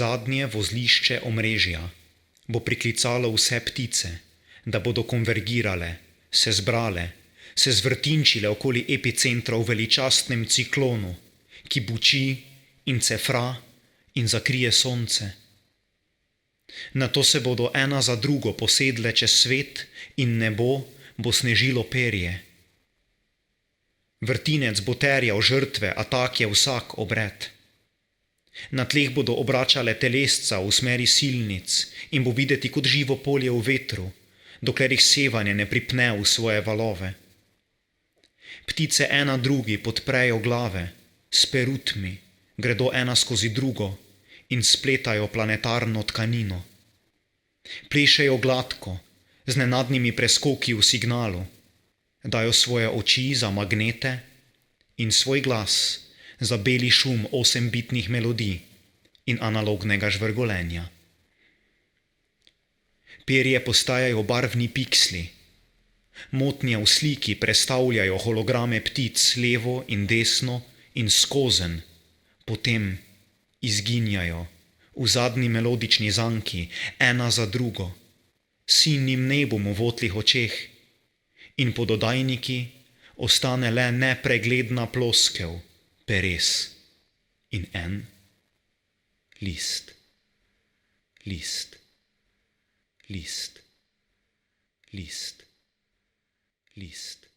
Zadnje vozlišče omrežja bo priklicalo vse ptice, da bodo konvergirale, se zbrale, se zvrtinčile okoli epicentra v veličastnem ciklonu, ki buči in cefra in zakrije sonce. Nato se bodo ena za drugo posedle čez svet in nebo bo snežilo perje. Vrtinec bo terjal žrtve, a tak je vsak obred. Na tleh bodo obračale telesca v smeri silnic in bo videti kot živo polje v vetru, dokler jih sevanje ne pripne v svoje valove. Ptice ena drugi podprejo glave, s perutmi, gredo ena skozi drugo in spletajo planetarno tkanino. Plešejo gladko, z nenadnimi preskoki v signalu, dajo svoje oči za magnete in svoj glas za beli šum 8-bitnih melodij in analognega žvrgolenja. Perje postajajo barvni piksli, motnje v sliki prestavljajo holograme ptic levo in desno in skozenj, potem izginjajo v zadnji melodični zanki, ena za drugo, sinjim nebom v votlih očeh in pod oddajniki ostane le nepregledna ploskev, peres in en list, list, list, list, list.